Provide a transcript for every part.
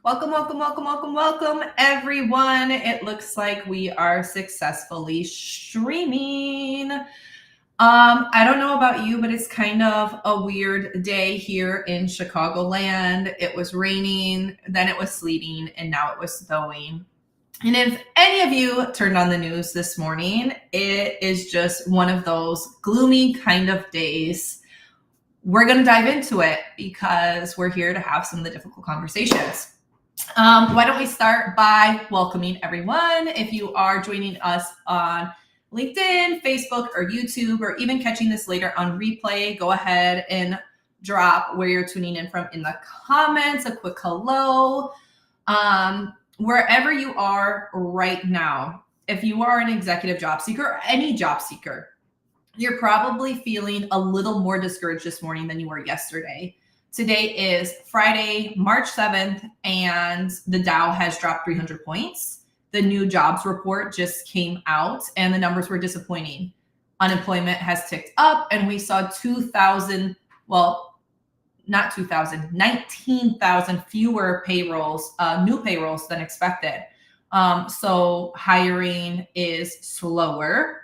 Welcome, welcome, welcome, welcome, welcome, everyone. It looks like we are successfully streaming. I don't know about you, but it's kind of a weird day here in Chicagoland. It was raining, then it was sleeting, and now it was snowing. And if any of you turned on the news this morning, it is just one of those gloomy kind of days. We're going to dive into it because we're here to have some of the difficult conversations. Why don't we start by welcoming everyone. If you are joining us on LinkedIn, Facebook, or YouTube, or even catching this later on replay, go ahead and drop where you're tuning in from in the comments, a quick hello. Wherever you are right now, if you are an executive job seeker or any job seeker, you're probably feeling a little more discouraged this morning than you were yesterday. Today is Friday, March 7th, and the Dow has dropped 300 points. The new jobs report just came out, and the numbers were disappointing. Unemployment has ticked up, and we saw 19,000 fewer payrolls, new payrolls than expected. So hiring is slower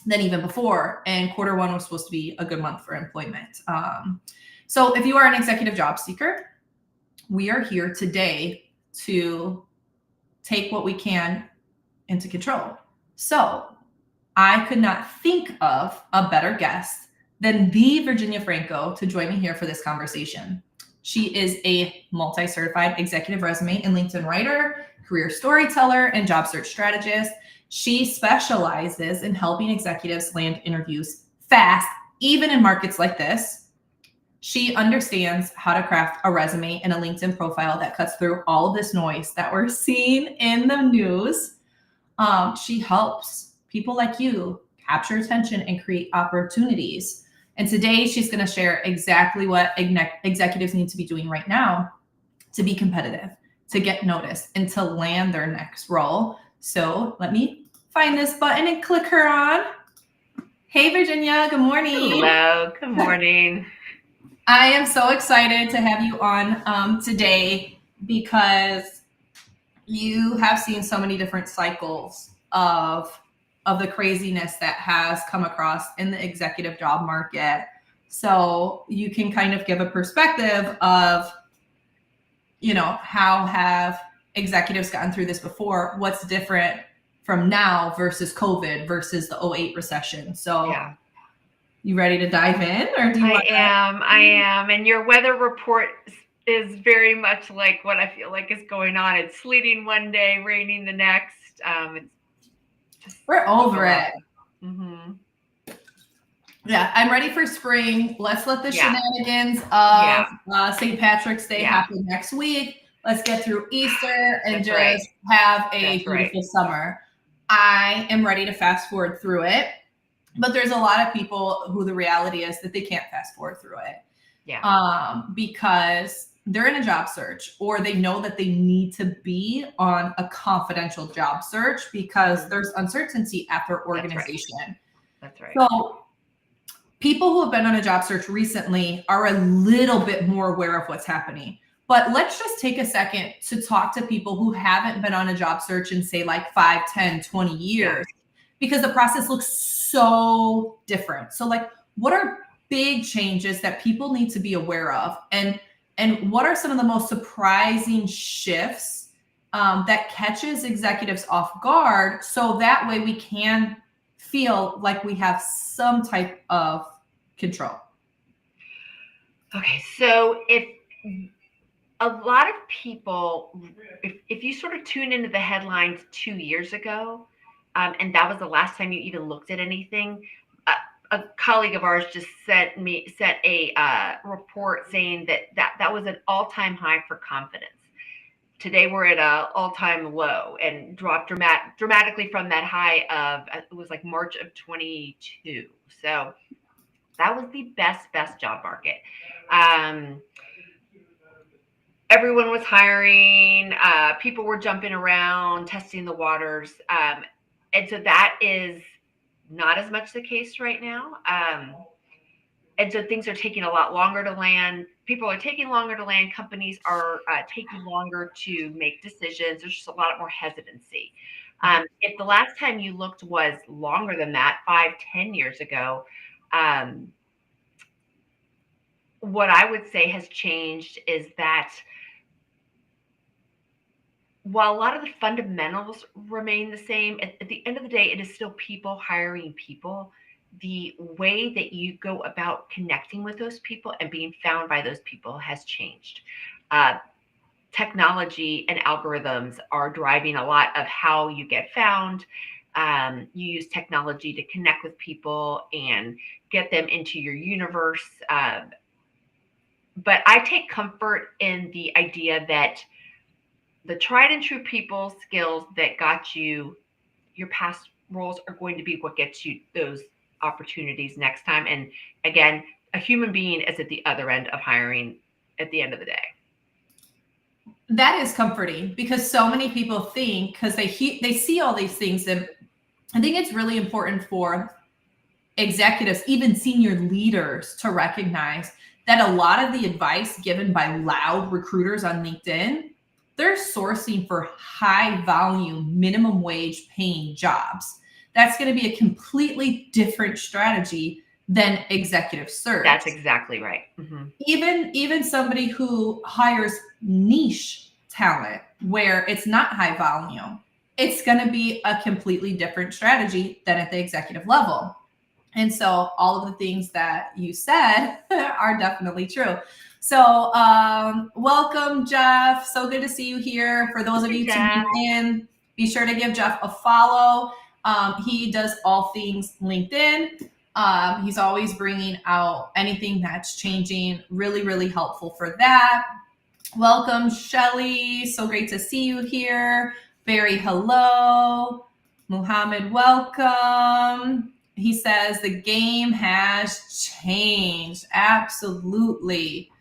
than even before, and quarter one was supposed to be a good month for employment. So if you are an executive job seeker, we are here today to take what we can into control. So I could not think of a better guest than the Virginia Franco to join me here for this conversation. She is a multi-certified executive resume and LinkedIn writer, career storyteller, and job search strategist. She specializes in helping executives land interviews fast, even in markets like this. She understands how to craft a resume and a LinkedIn profile that cuts through all of this noise that we're seeing in the news. She helps people like you capture attention and create opportunities. And today she's going to share exactly what executives need to be doing right now to be competitive, to get noticed, and to land their next role. So let me find this button and click her on. Hey, Virginia. Good morning. Hello. Good morning. I am so excited to have you on today because you have seen so many different cycles of the craziness that has come across in the executive job market. So you can kind of give a perspective of, how have executives gotten through this before? What's different from now versus COVID versus the 2008 recession? So yeah. You ready to dive in, or do you I am. And your weather report is very much like what I feel like is going on. It's sleeting one day, raining the next. We're over it. Mm-hmm. Yeah, I'm ready for spring. Let's let the shenanigans of St. Patrick's Day happen next week. Let's get through Easter and have a beautiful summer. I am ready to fast forward through it. But there's a lot of people who the reality is that they can't fast forward through it. Yeah. Because they're in a job search, or they know that they need to be on a confidential job search because there's uncertainty at their organization. That's right. So people who have been on a job search recently are a little bit more aware of what's happening. But let's just take a second to talk to people who haven't been on a job search in, say, like 5, 10, 20 years. Yeah. Because the process looks so different. So like, what are big changes that people need to be aware of? And what are some of the most surprising shifts that catches executives off guard? So that way we can feel like we have some type of control. Okay, so if a lot of people, if you sort of tune into the headlines 2 years ago, and that was the last time you even looked at anything. A colleague of ours just sent a report saying that was an all-time high for confidence. Today we're at an all-time low and dropped dramatically from that high of, it was like March of 22. So that was the best job market. Everyone was hiring. People were jumping around, testing the waters. And so that is not as much the case right now. And so things are taking a lot longer to land. People are taking longer to land. Companies are taking longer to make decisions. There's just a lot more hesitancy. If the last time you looked was longer than that, 5-10 years ago, what I would say has changed is that while a lot of the fundamentals remain the same, at the end of the day, it is still people hiring people. The way that you go about connecting with those people and being found by those people has changed. Technology and algorithms are driving a lot of how you get found. You use technology to connect with people and get them into your universe. But I take comfort in the idea that the tried and true people skills that got you your past roles are going to be what gets you those opportunities next time. And again, a human being is at the other end of hiring at the end of the day. That is comforting, because so many people think, because they see all these things, and I think it's really important for executives, even senior leaders, to recognize that a lot of the advice given by loud recruiters on LinkedIn, they're sourcing for high volume, minimum wage paying jobs. That's going to be a completely different strategy than executive search. That's exactly right. Mm-hmm. Even somebody who hires niche talent where it's not high volume, it's going to be a completely different strategy than at the executive level. And so all of the things that you said are definitely true. So welcome, Jeff. So good to see you here. For those of you tuning in, be sure to give Jeff a follow. He does all things LinkedIn. He's always bringing out anything that's changing. Really, really helpful for that. Welcome, Shelly. So great to see you here. Barry, hello. Muhammad, welcome. He says the game has changed. Absolutely.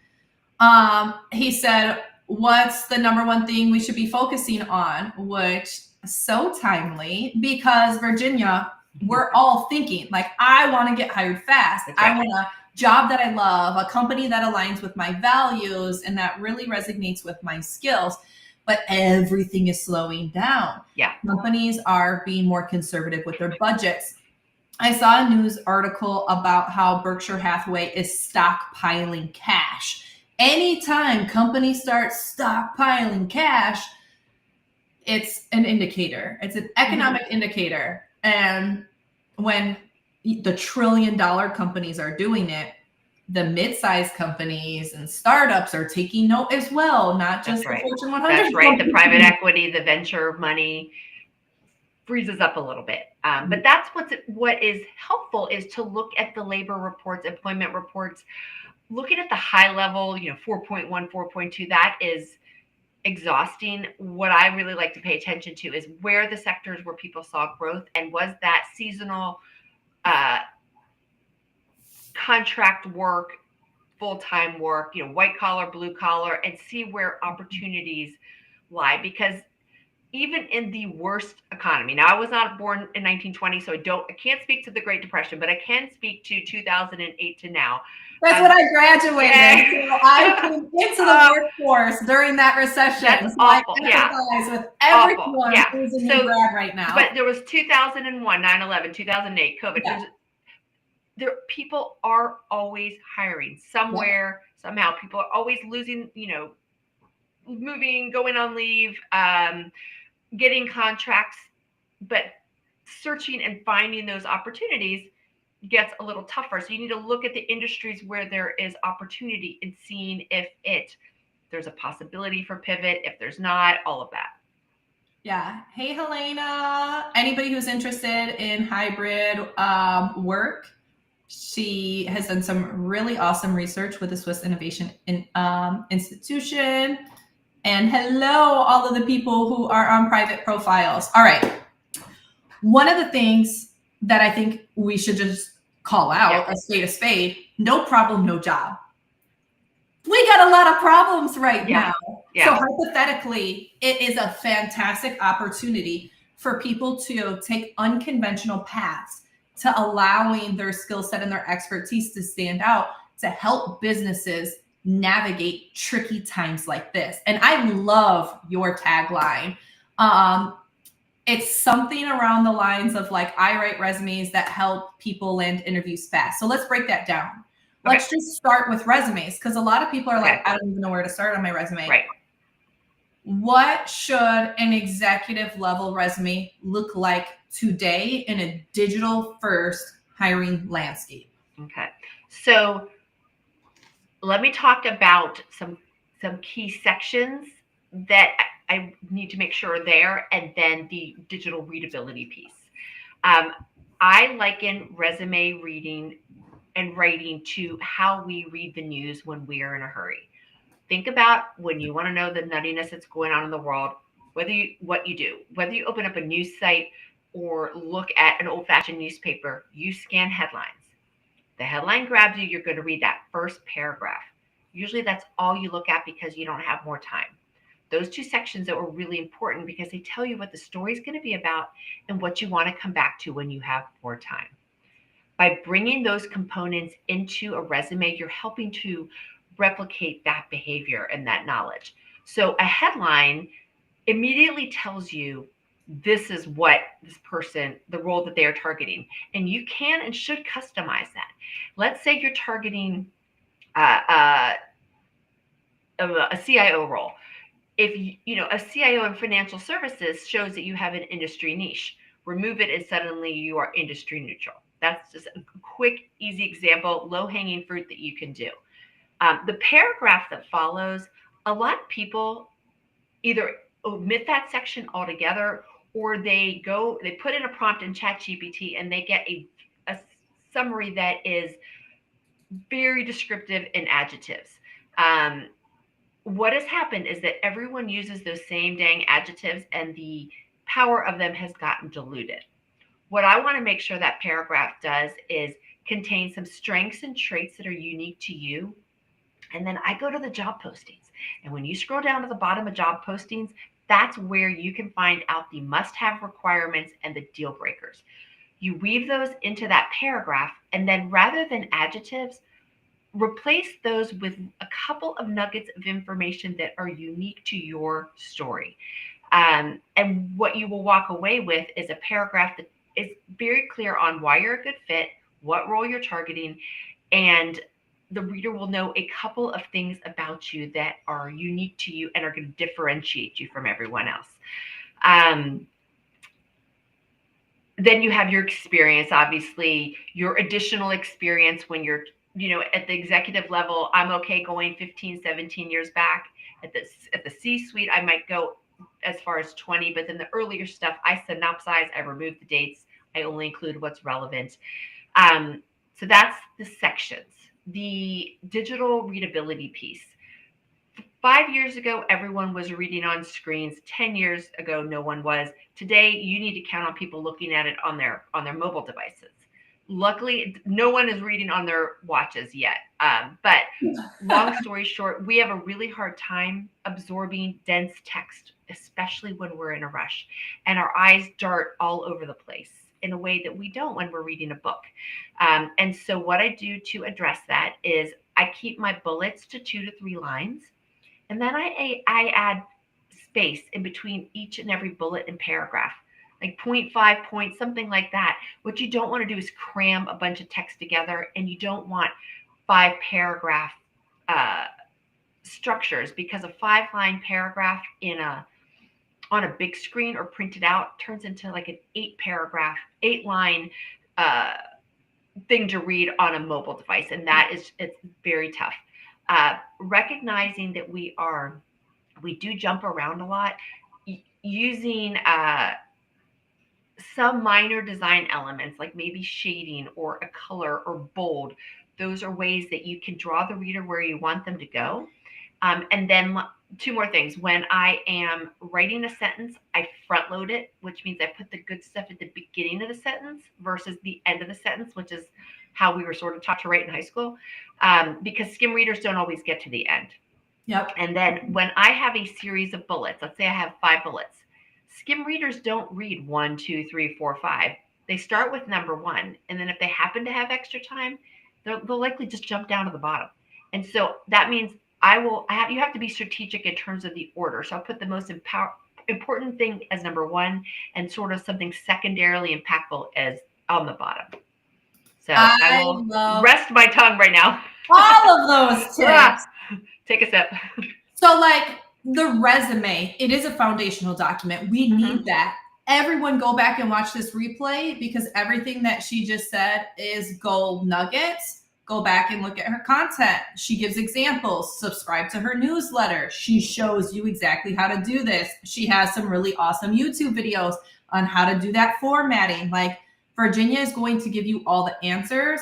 He said, what's the number one thing we should be focusing on? Which is so timely, because Virginia, we're all thinking, like, I want to get hired fast. That's right. I want a job that I love, a company that aligns with my values and that really resonates with my skills. But everything is slowing down. Yeah. Companies are being more conservative with their budgets. I saw a news article about how Berkshire Hathaway is stockpiling cash. Anytime companies start stockpiling cash, it's an indicator. It's an economic indicator. And when the trillion-dollar companies are doing it, the mid-sized companies and startups are taking note as well, not just the Fortune 100. That's right. The private equity, the venture money freezes up a little bit. But that's what is helpful is to look at the labor reports, employment reports, looking at the high level, 4.1, 4.2, that is exhausting. What I really like to pay attention to is where the sectors where people saw growth, and was that seasonal contract work, full-time work, white collar, blue collar, and see where opportunities lie. Because even in the worst economy, now I was not born in 1920, so I can't speak to the Great Depression, but I can speak to 2008 to now. That's when I graduated. So I came into the workforce during that recession. That's so awful. I empathize with everyone Yeah. who's a new grad right now. But there was 2001, 9/11, 2008, COVID. Yeah. People are always hiring somewhere, somehow. People are always losing, moving, going on leave, getting contracts, but searching and finding those opportunities gets a little tougher. So you need to look at the industries where there is opportunity and seeing if there's a possibility for pivot, if there's not, all of that. Yeah. Hey, Helena. Anybody who's interested in hybrid work, she has done some really awesome research with the Swiss Innovation Institution. And hello, all of the people who are on private profiles. All right. One of the things that I think we should just call out, a spade, no problem, no job. We got a lot of problems right now. Yeah. So hypothetically, it is a fantastic opportunity for people to take unconventional paths to allowing their skill set and their expertise to stand out to help businesses navigate tricky times like this. And I love your tagline. It's something around the lines of like, I write resumes that help people land interviews fast. So let's break that down. Okay. Let's just start with resumes, because a lot of people are Okay. like, I don't even know where to start on my resume. Right. What should an executive level resume look like today in a digital first hiring landscape? Okay. So let me talk about some key sections that I need to make sure are there, and then the digital readability piece. I liken resume reading and writing to how we read the news when we are in a hurry. Think about when you want to know the nuttiness that's going on in the world, whether you open up a news site or look at an old-fashioned newspaper, you scan headlines. The headline grabs you, you're going to read that first paragraph. Usually that's all you look at because you don't have more time. Those two sections that were really important because they tell you what the story is going to be about and what you want to come back to when you have more time. By bringing those components into a resume, you're helping to replicate that behavior and that knowledge. So a headline immediately tells you this is what this person, the role that they are targeting. And you can and should customize that. Let's say you're targeting a CIO role. If a CIO in financial services shows that you have an industry niche, remove it and suddenly you are industry neutral. That's just a quick, easy example, low-hanging fruit that you can do. The paragraph that follows, a lot of people either omit that section altogether, or they put in a prompt in ChatGPT and they get a summary that is very descriptive in adjectives. What has happened is that everyone uses those same dang adjectives and the power of them has gotten diluted. What I want to make sure that paragraph does is contain some strengths and traits that are unique to you. And then I go to the job postings. And when you scroll down to the bottom of job postings, that's where you can find out the must-have requirements and the deal breakers. You weave those into that paragraph, and then rather than adjectives, replace those with a couple of nuggets of information that are unique to your story. And what you will walk away with is a paragraph that is very clear on why you're a good fit, what role you're targeting, and the reader will know a couple of things about you that are unique to you and are going to differentiate you from everyone else. Then you have your experience, obviously, your additional experience when you're, at the executive level. I'm okay going 15, 17 years back. At the C-suite, I might go as far as 20, but then the earlier stuff, I synopsize, I remove the dates, I only include what's relevant. So that's the sections. The digital readability piece. 5 years ago, everyone was reading on screens. 10 years ago, no one was. Today, you need to count on people looking at it on their mobile devices. Luckily, no one is reading on their watches yet. But long story short, we have a really hard time absorbing dense text, especially when we're in a rush. And our eyes dart all over the place in a way that we don't when we're reading a book. And so what I do to address that is I keep my bullets to 2 to 3 lines. And then I add space in between each and every bullet and paragraph, like 0.5 points, something like that. What you don't want to do is cram a bunch of text together, and you don't want 5 paragraph structures, because a 5-line paragraph on a big screen or printed out turns into like an 8-line thing to read on a mobile device. And it's very tough. Recognizing that we do jump around a lot, using some minor design elements like maybe shading or a color or bold. Those are ways that you can draw the reader where you want them to go. And then 2 more things. When I am writing a sentence, I front load it, which means I put the good stuff at the beginning of the sentence versus the end of the sentence, which is how we were sort of taught to write in high school, because skim readers don't always get to the end. Yep. And then when I have a series of bullets, let's say I have 5 bullets, skim readers don't read 1, 2, 3, 4, 5. they start with number one, and then if they happen to have extra time, they'll likely just jump down to the bottom. And so that means you have to be strategic in terms of the order. So I'll put the most important thing as number one, and sort of something secondarily impactful as on the bottom. So I will rest my tongue right now. All of those tips. Take a sip. So like the resume, it is a foundational document. We need that. Everyone go back and watch this replay, because everything that she just said is gold nuggets. Go back and look at her content. She gives examples. Subscribe to her newsletter. She shows you exactly how to do this. She has some really awesome YouTube videos on how to do that formatting. Like, Virginia is going to give you all the answers.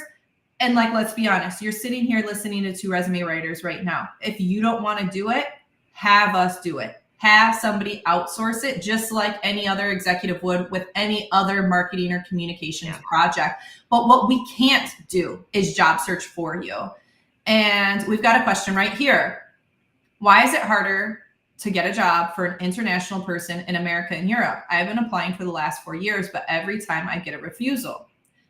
And like, let's be honest, you're sitting here listening to two resume writers right now. If you don't want to do it, have us do it. Have somebody outsource it, just like any other executive would with any other marketing or communications project. But what we can't do is job search for you. And we've got a question right here. Why is it harder to get a job for an international person in America and Europe? I've been applying for the last 4 years, but every time I get a refusal.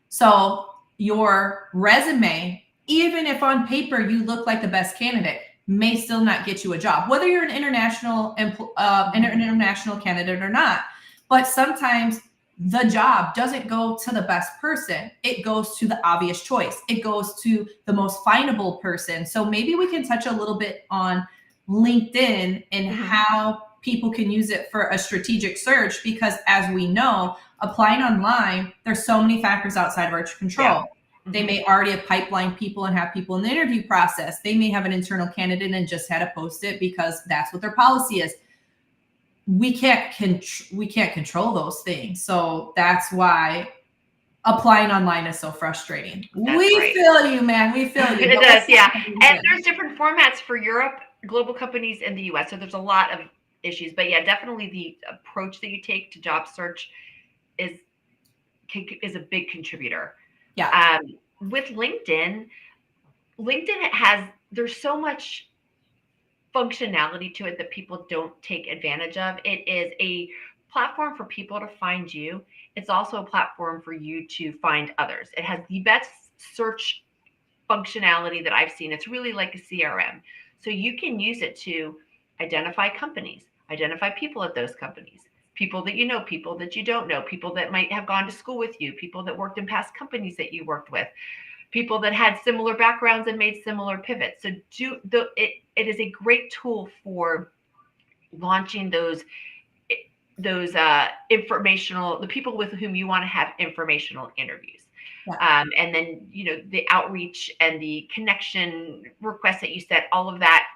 So your resume, even if on paper you look like the best candidate, may still not get you a job, whether you're an international candidate or not. But sometimes the job doesn't go to the best person. It goes to the obvious choice. It goes to the most findable person. So maybe we can touch a little bit on LinkedIn and how people can use it for a strategic search, because as we know, applying online, there's so many factors outside of our control. They may already have pipeline people and have people in the interview process. They may have an internal candidate and just had to post it because that's what their policy is. We can't control those things. So that's why applying online is so frustrating. We feel you, man. We feel you. It does, yeah. And there's different formats for Europe, global companies, and the US. So there's a lot of issues. But yeah, definitely the approach that you take to job search is a big contributor. Yeah. With LinkedIn there's so much functionality to it that people don't take advantage of. It is a platform for people to find you. It's also a platform for you to find others. It has the best search functionality that I've seen. It's really like a CRM. So you can use it to identify companies, identify people at those companies, people that you know, people that you don't know, people that might have gone to school with you, people that worked in past companies that you worked with, people that had similar backgrounds and made similar pivots. So it is a great tool for launching those informational, the people with whom you want to have informational interviews. And then, the outreach and the connection requests that you set, all of that,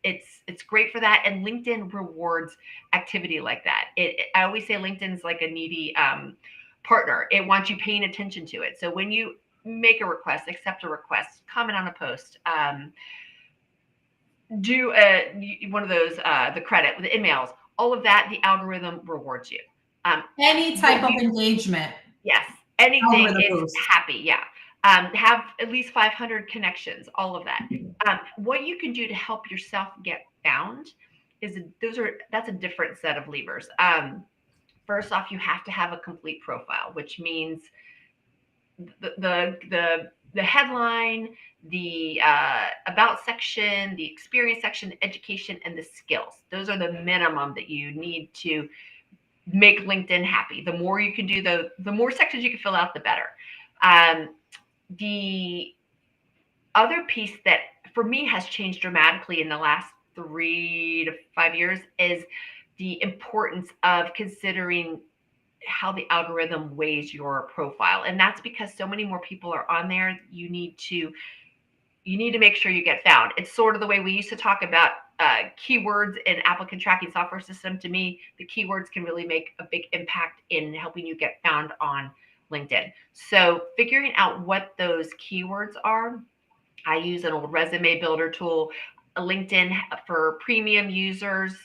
it's great for that. And LinkedIn rewards activity like that. I always say LinkedIn's like a needy partner. It wants you paying attention to it. So when you make a request, accept a request, comment on a post, do one of those, the credit, the emails, all of that, the algorithm rewards you. Any type of engagement. Yes. Anything is happy. Yeah. Have at least 500 connections, all of that. What you can do to help yourself get found that's a different set of levers. First off, you have to have a complete profile, which means the headline, the about section, the experience section, the education, and the skills. Those are the minimum that you need to make LinkedIn happy. The more you can do, the more sections you can fill out, the better. The other piece that for me has changed dramatically in the last 3 to 5 years is the importance of considering how the algorithm weighs your profile. And that's because so many more people are on there. You need to make sure you get found. It's sort of the way we used to talk about keywords in applicant tracking software system. To me, the keywords can really make a big impact in helping you get found on LinkedIn. So figuring out what those keywords are, I use an old resume builder tool. LinkedIn for premium users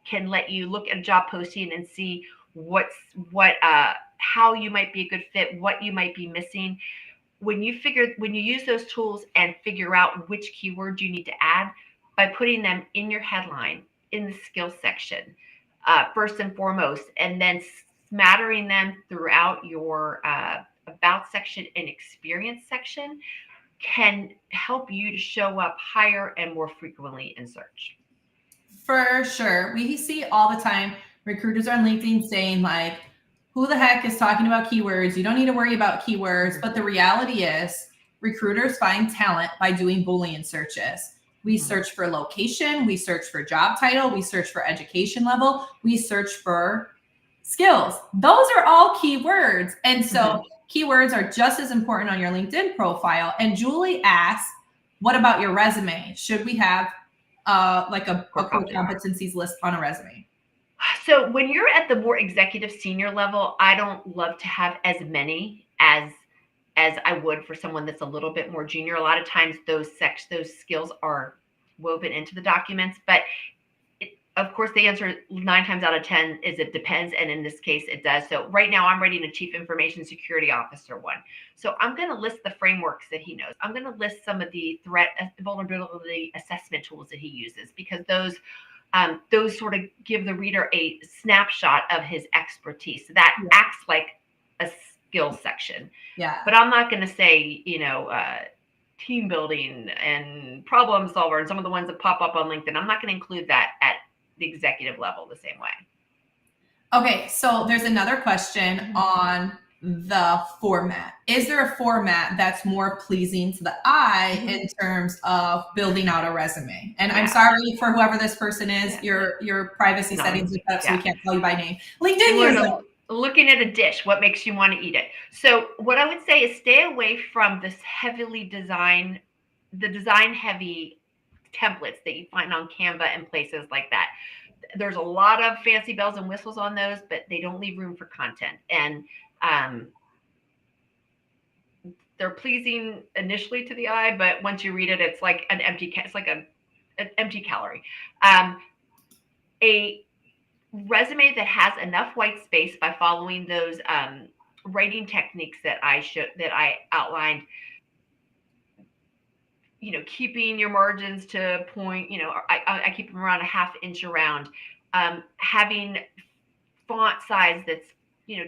can let you look at a job posting and see how you might be a good fit, what you might be missing. When you use those tools and figure out which keywords you need to add by putting them in your headline, in the skills section, first and foremost, and then smattering them throughout your about section and experience section can help you to show up higher and more frequently in search. For sure. We see all the time recruiters on LinkedIn saying like, who the heck is talking about keywords? You don't need to worry about keywords. But the reality is recruiters find talent by doing Boolean searches. We search for location, we search for job title, we search for education level, we search for skills. Those are all keywords. And so keywords are just as important on your LinkedIn profile. And Julie asked, what about your resume? Should we have like a core competencies list on a resume? So when you're at the more executive senior level, I don't love to have as many as I would for someone that's a little bit more junior. A lot of times those skills are woven into the documents, but of course the answer 9 times out of 10 is it depends. And in this case it does. So right now I'm writing a chief information security officer one. So I'm going to list the frameworks that he knows. I'm going to list some of the threat vulnerability assessment tools that he uses, because those sort of give the reader a snapshot of his expertise. So that acts like a skills section. Yeah. But I'm not going to say, team building and problem solver and some of the ones that pop up on LinkedIn. I'm not going to include that at the executive level the same way. Okay. So there's another question on the format. Is there a format that's more pleasing to the eye in terms of building out a resume? And I'm sorry for whoever this person is, your privacy settings are set up so we can't call you by name. LinkedIn user. Looking at a dish, what makes you want to eat it? So what I would say is stay away from this design heavy templates that you find on Canva and places like that. There's a lot of fancy bells and whistles on those, but they don't leave room for content. And they're pleasing initially to the eye, but once you read it, it's like an empty calorie. A resume that has enough white space by following those writing techniques that I outlined, keeping your margins to point, I keep them around a 1/2 inch around, having font size that's,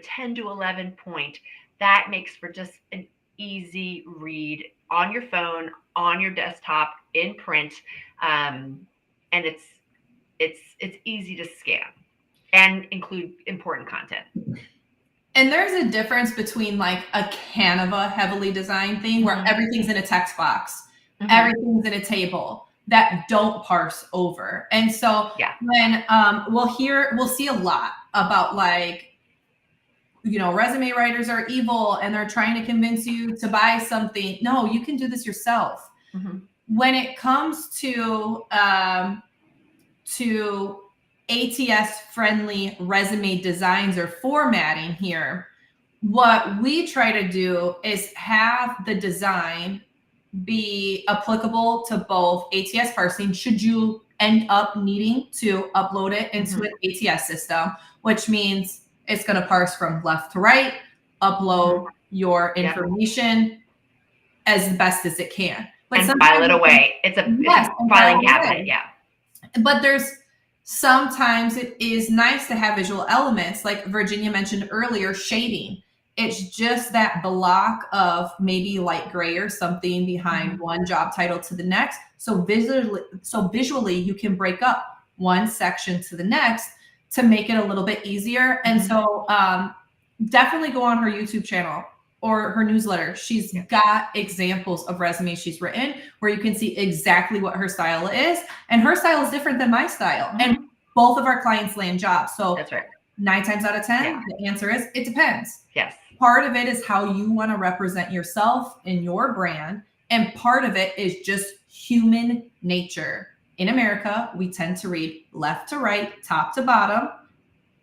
10 to 11 point, that makes for just an easy read on your phone, on your desktop, in print. And it's easy to scan and include important content. And there's a difference between like a Canva heavily designed thing where everything's in a text box, everything's in a table that don't parse over. And so when we'll see a lot about like, resume writers are evil and they're trying to convince you to buy something. No, you can do this yourself. When it comes to ATS friendly resume designs or formatting here, what we try to do is have the design be applicable to both ATS parsing should you end up needing to upload it into an ATS system, which means it's going to parse from left to right, upload your information as best as it can. But and file it away. It's a filing cabinet. Yeah. But there's sometimes it is nice to have visual elements like Virginia mentioned earlier, shading. It's just that block of maybe light gray or something behind one job title to the next. So visually you can break up one section to the next to make it a little bit easier. And so definitely go on her YouTube channel or her newsletter. She's got examples of resumes she's written where you can see exactly what her style is. And her style is different than my style. And both of our clients land jobs. So that's right. 9 times out of 10, the answer is it depends. Yes. Part of it is how you want to represent yourself and your brand. And part of it is just human nature. In America, we tend to read left to right, top to bottom,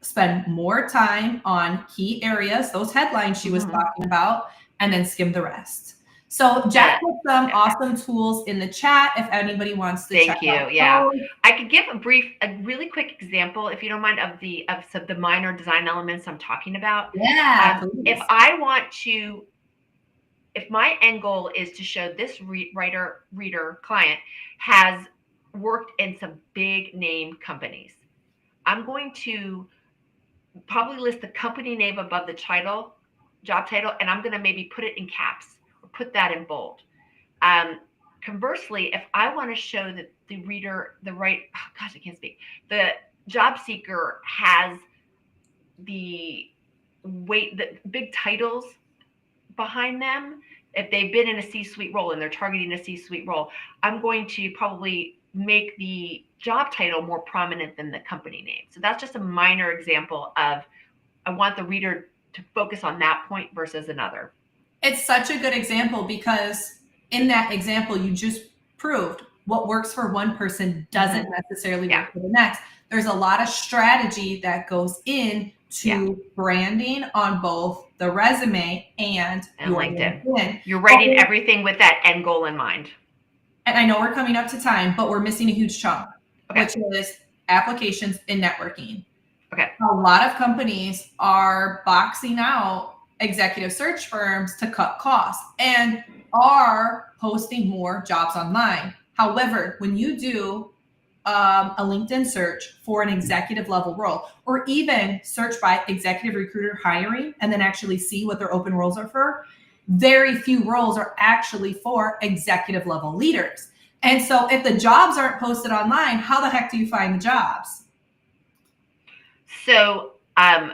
spend more time on key areas, those headlines she was talking about, and then skim the rest. So Jack put some awesome tools in the chat if anybody wants to check out. Yeah. I could give a really quick example, if you don't mind, of some of the minor design elements I'm talking about. Yeah. If my end goal is to show this reader client has worked in some big name companies, I'm going to probably list the company name above the title, job title, and I'm going to maybe put it in caps or put that in bold. Conversely, if I want to show that the reader, I can't speak, the job seeker has the big titles behind them, if they've been in a C-suite role and they're targeting a C-suite role, I'm going to probably make the job title more prominent than the company name. So that's just a minor example of, I want the reader to focus on that point versus another. It's such a good example because in that example, you just proved what works for one person doesn't necessarily work for the next. There's a lot of strategy that goes into branding on both the resume and your LinkedIn. You're writing everything with that end goal in mind. And I know we're coming up to time, but we're missing a huge chunk, which is applications and networking. Okay. A lot of companies are boxing out executive search firms to cut costs and are posting more jobs online. However, when you do a LinkedIn search for an executive level role, or even search by executive recruiter hiring and then actually see what their open roles are for, very few roles are actually for executive level leaders. And so if the jobs aren't posted online, how the heck do you find the jobs? So I've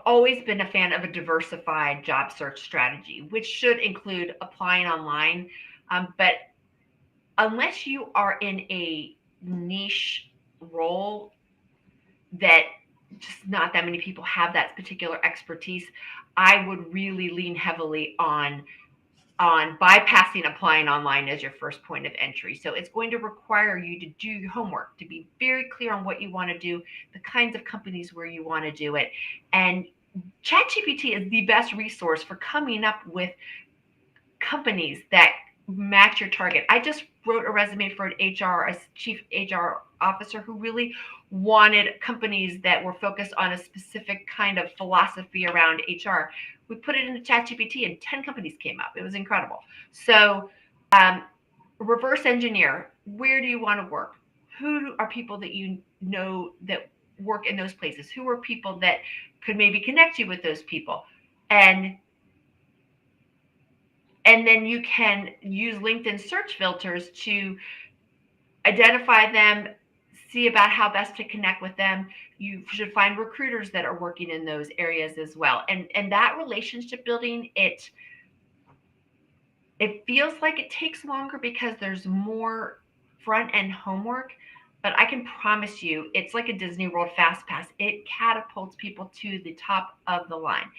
always been a fan of a diversified job search strategy, which should include applying online. But unless you are in a niche role that just not that many people have that particular expertise, I would really lean heavily on bypassing applying online as your first point of entry. So it's going to require you to do your homework, to be very clear on what you want to do, the kinds of companies where you want to do it. And ChatGPT is the best resource for coming up with companies that match your target. I just wrote a resume for a chief HR officer who really wanted companies that were focused on a specific kind of philosophy around HR. We put it into ChatGPT and 10 companies came up. It was incredible. So reverse engineer, where do you want to work? Who are people that you know that work in those places? Who are people that could maybe connect you with those people? And then you can use LinkedIn search filters to identify them, see about how best to connect with them. You should find recruiters that are working in those areas as well. And that relationship building, it feels like it takes longer because there's more front end homework, but I can promise you, it's like a Disney World Fast Pass. It catapults people to the top of the line.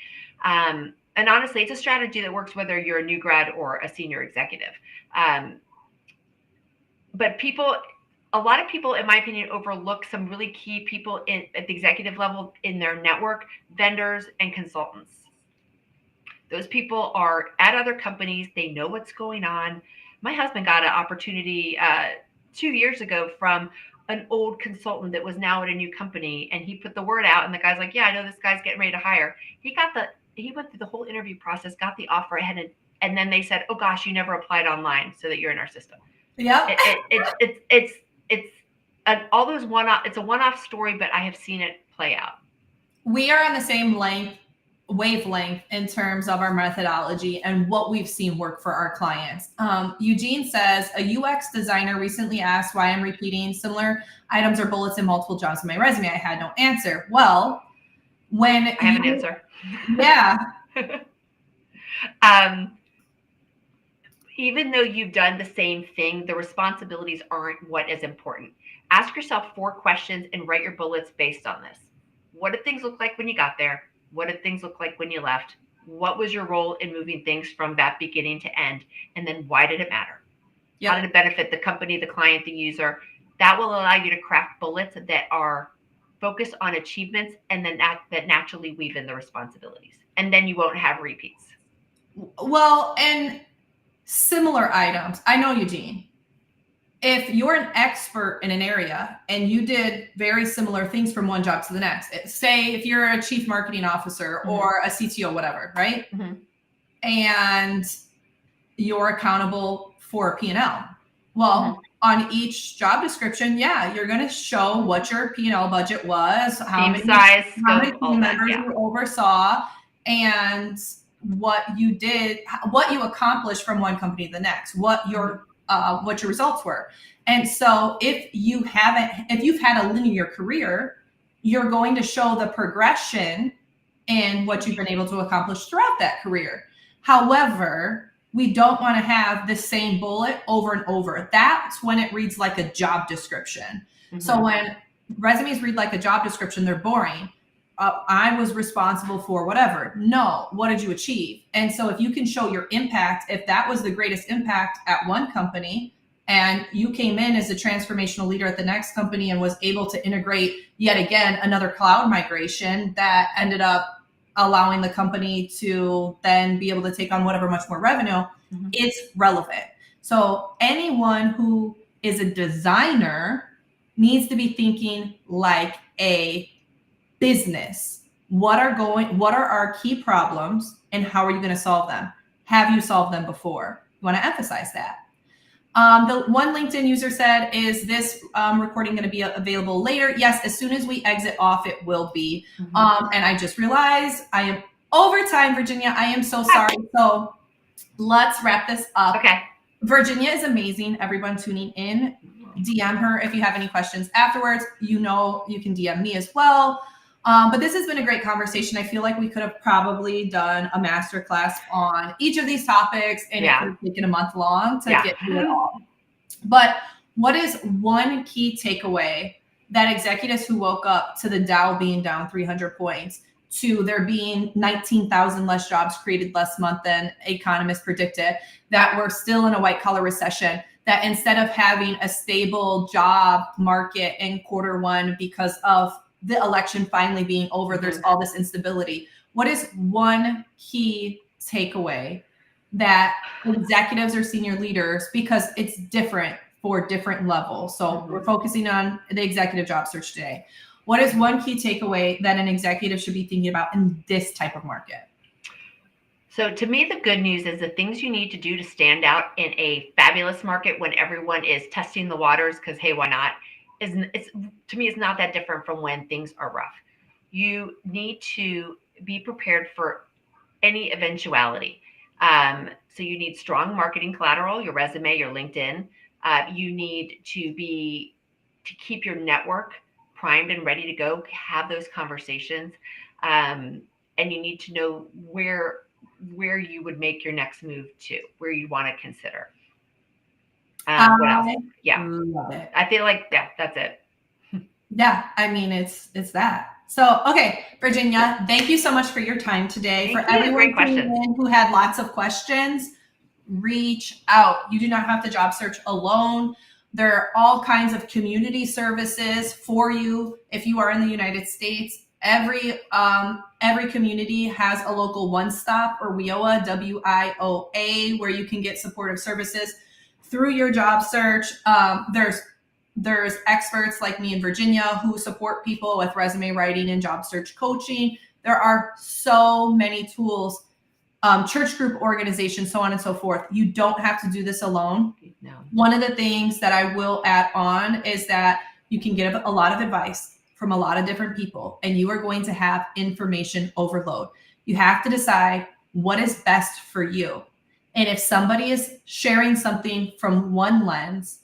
And honestly, it's a strategy that works whether you're a new grad or a senior executive. But a lot of people, in my opinion, overlook some really key people at the executive level in their network, vendors and consultants. Those people are at other companies. They know what's going on. My husband got an opportunity 2 years ago from an old consultant that was now at a new company, and he put the word out, and the guy's like, yeah, I know this guy's getting ready to hire. He went through the whole interview process, got the offer ahead, and then they said, oh gosh, you never applied online so that you're in our system. Yeah. It's all those it's a one-off story, but I have seen it play out. We are on the same wavelength in terms of our methodology and what we've seen work for our clients. Eugene says, a UX designer recently asked why I'm repeating similar items or bullets in multiple jobs in my resume. I had no answer. Well, when I have an answer. Yeah. Even though you've done the same thing, the responsibilities aren't what is important. Ask yourself 4 questions and write your bullets based on this. What did things look like when you got there? What did things look like when you left? What was your role in moving things from that beginning to end? And then why did it matter? Yep. How did it benefit the company, the client, the user? That will allow you to craft bullets that are focused on achievements and then that naturally weave in the responsibilities. And then you won't have repeats. Well, and similar items. I know, Eugene, if you're an expert in an area and you did very similar things from one job to the next, say if you're a chief marketing officer or a CTO, whatever, right? And you're accountable for a P&L. Well, on each job description, yeah, you're going to show what your P&L budget was, how many team members you oversaw, and what you did, what you accomplished from one company to the next, what your results were. And so if you've had a linear career, you're going to show the progression in what you've been able to accomplish throughout that career. However, we don't want to have the same bullet over and over. That's when it reads like a job description. So when resumes read like a job description, they're boring. I was responsible for whatever. No, what did you achieve? And so if you can show your impact, if that was the greatest impact at one company, and you came in as a transformational leader at the next company and was able to integrate yet again another cloud migration that ended up allowing the company to then be able to take on whatever much more revenue, it's relevant. So anyone who is a designer needs to be thinking like a business. What are our key problems and how are you going to solve them? Have you solved them before? You want to emphasize that. The one LinkedIn user said, is this recording going to be available later? Yes, as soon as we exit off, it will be. And I just realized I am over time, Virginia. I am so sorry. So let's wrap this up. Okay. Virginia is amazing. Everyone tuning in, DM her if you have any questions afterwards. You can DM me as well. But this has been a great conversation. I feel like we could have probably done a masterclass on each of these topics, and it could have taken a month long to get through it all. But what is one key takeaway that executives who woke up to the Dow being down 300 points, to there being 19,000 less jobs created last month than economists predicted, that we're still in a white collar recession, that instead of having a stable job market in Q1 because of the election finally being over, there's all this instability. What is one key takeaway that executives or senior leaders, because it's different for different levels. So we're focusing on the executive job search today. What is one key takeaway that an executive should be thinking about in this type of market? So to me, the good news is the things you need to do to stand out in a fabulous market when everyone is testing the waters, because hey, why not? To me, it's not that different from when things are rough. You need to be prepared for any eventuality. So you need strong marketing collateral, your resume, your LinkedIn. You need to keep your network primed and ready to go, have those conversations. And you need to know where you would make your next move to, where you want to consider. What else? Yeah. Love it. I feel like, that's it. Yeah. I mean, it's that. So, okay, Virginia, thank you so much for your time today. For everyone who had lots of questions, reach out. You do not have to job search alone. There are all kinds of community services for you. If you are in the United States, every community has a local one-stop, or WIOA, WIOA, where you can get supportive services through your job search. There's experts like me and Virginia who support people with resume writing and job search coaching. There are so many tools, church group organizations, so on and so forth. You don't have to do this alone. No. One of the things that I will add on is that you can get a lot of advice from a lot of different people, and you are going to have information overload. You have to decide what is best for you. And if somebody is sharing something from one lens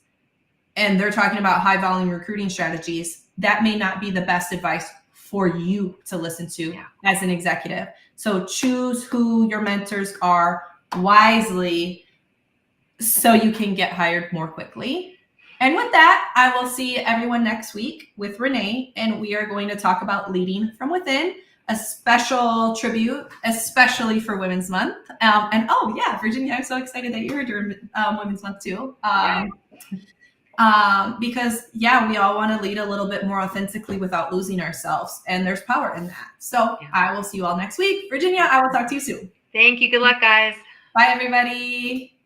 and they're talking about high volume recruiting strategies, that may not be the best advice for you to listen to as an executive. So choose who your mentors are wisely so you can get hired more quickly. And with that, I will see everyone next week with Renee, and we are going to talk about leading from within, a special tribute, especially for Women's Month. And oh yeah, Virginia, I'm so excited that you're during Women's Month too. Because we all want to lead a little bit more authentically without losing ourselves. And there's power in that. So I will see you all next week. Virginia, I will talk to you soon. Thank you. Good luck, guys. Bye, everybody.